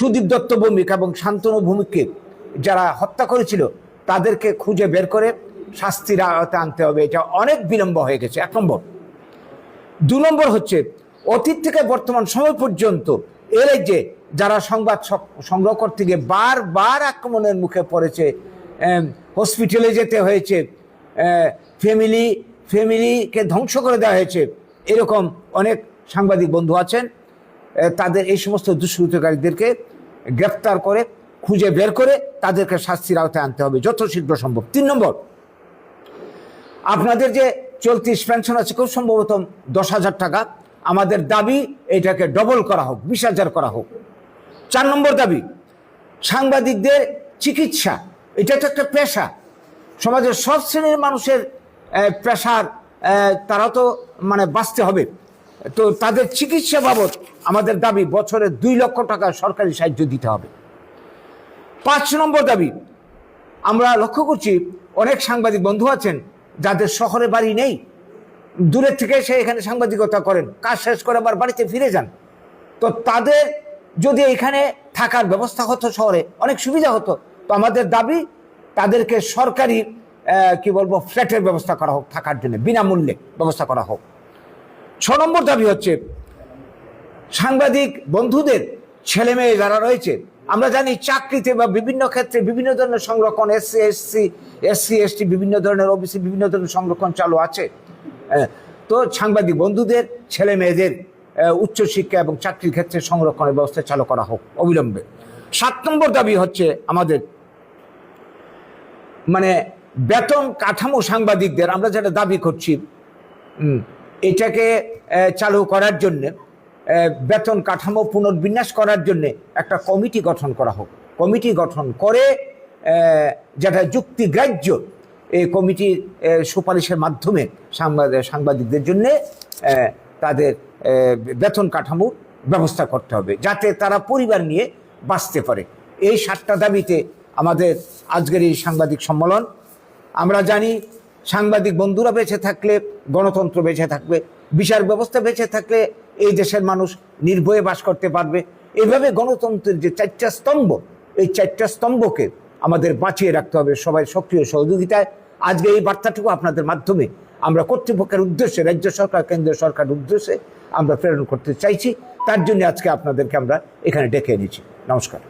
সুদীপ দত্ত ভৌমিক এবং শান্তনু ভৌমিককে যারা হত্যা করেছিল তাদেরকে খুঁজে বের করে শাস্তির আওতায় আনতে হবে। এটা অনেক বিলম্ব হয়ে গেছে, 1 নম্বর। 2 নম্বর হচ্ছে অতীত থেকে বর্তমান সময় পর্যন্ত এর যে যারা সংবাদ সংগ্রহ করতে গিয়ে বারবার আক্রমণের মুখে পড়েছে, হসপিটালে যেতে হয়েছে, ফ্যামিলিকে ধ্বংস করে দেওয়া হয়েছে, এরকম অনেক সাংবাদিক বন্ধু আছেন। তাদের এই সমস্ত দুষ্কৃতকারীদেরকে গ্রেফতার করে খুঁজে বের করে তাদেরকে শাস্তির আওতায় আনতে হবে যত শীঘ্র সম্ভব। 3 নম্বর, আপনাদের যে চলতি পেনশন আছে খুব সম্ভবত 10,000 টাকা, আমাদের দাবি এটাকে ডবল করা হোক, 20,000 করা হোক। 4 নম্বর দাবি, সাংবাদিকদের চিকিৎসা, এটা তো একটা পেশা, সমাজের সব শ্রেণীর মানুষের পেশার, তারা তো মানে বাঁচতে হবে, তো তাদের চিকিৎসা বাবদ আমাদের দাবি বছরে 2 লক্ষ টাকা সরকারি সাহায্য দিতে হবে। 5 নম্বর দাবি, আমরা লক্ষ্য করছি অনেক সাংবাদিক বন্ধু আছেন যাদের শহরে বাড়ি নেই, দূরের থেকে এসে এখানে সাংবাদিকতা করেন, কাজ শেষ করে আবার বাড়িতে ফিরে যান। তো তাদের যদি এখানে থাকার ব্যবস্থা হতো, শহরে অনেক সুবিধা হতো। তো আমাদের দাবি তাদেরকে সরকারি ফ্ল্যাটের ব্যবস্থা করা হোক, থাকার জন্য বিনামূল্যে ব্যবস্থা করা হোক। 6 নম্বর দাবি হচ্ছে সাংবাদিক বন্ধুদের ছেলে মেয়ে যারা রয়েছে, আমরা জানি চাকরিতে বা বিভিন্ন ক্ষেত্রে বিভিন্ন ধরনের সংরক্ষণ, এসসি এসটি বিভিন্ন ধরনের ওবিসি বিভিন্ন ধরনের সংরক্ষণ চালু আছে। তো সাংবাদিক বন্ধুদের ছেলে মেয়েদের উচ্চশিক্ষা এবং চাকরির ক্ষেত্রে সংরক্ষণের ব্যবস্থা চালু করা হোক অবিলম্বে। 7 নম্বর দাবি হচ্ছে আমাদের বেতন কাঠামো সাংবাদিকদের, আমরা যেটা দাবি করছি এটাকে চালু করার জন্য, বেতন কাঠামো পুনর্বিন্যাস করার জন্য একটা কমিটি গঠন করা হোক। কমিটি গঠন করে যেটা যুক্তিগ্রাহ্য, এই কমিটির সুপারিশের মাধ্যমে সাংবাদিকদের জন্য তাদের বেতন কাঠামো ব্যবস্থা করতে হবে যাতে তারা পরিবার নিয়ে বাঁচতে পারে। এই 7টা দাবিতে আমাদের আজকের এই সাংবাদিক সম্মেলন। আমরা জানি সাংবাদিক বন্ধুরা বেঁচে থাকলে গণতন্ত্র বেঁচে থাকবে, বিচার ব্যবস্থা বেঁচে থাকলে এই দেশের মানুষ নির্ভয়ে বাস করতে পারবে। এভাবে গণতন্ত্রের যে 4টা স্তম্ভ, এই 4টা স্তম্ভকে আমাদের বাঁচিয়ে রাখতে হবে সবাই সক্রিয় সহযোগিতায়। আজকে এই বার্তাটুকু আপনাদের মাধ্যমে আমরা কর্তৃপক্ষের উদ্দেশ্যে, রাজ্য সরকার কেন্দ্রীয় সরকারের উদ্দেশ্যে আমরা প্রেরণ করতে চাইছি। তার জন্য আজকে আপনাদেরকে আমরা এখানে ডেকে এনেছি। নমস্কার।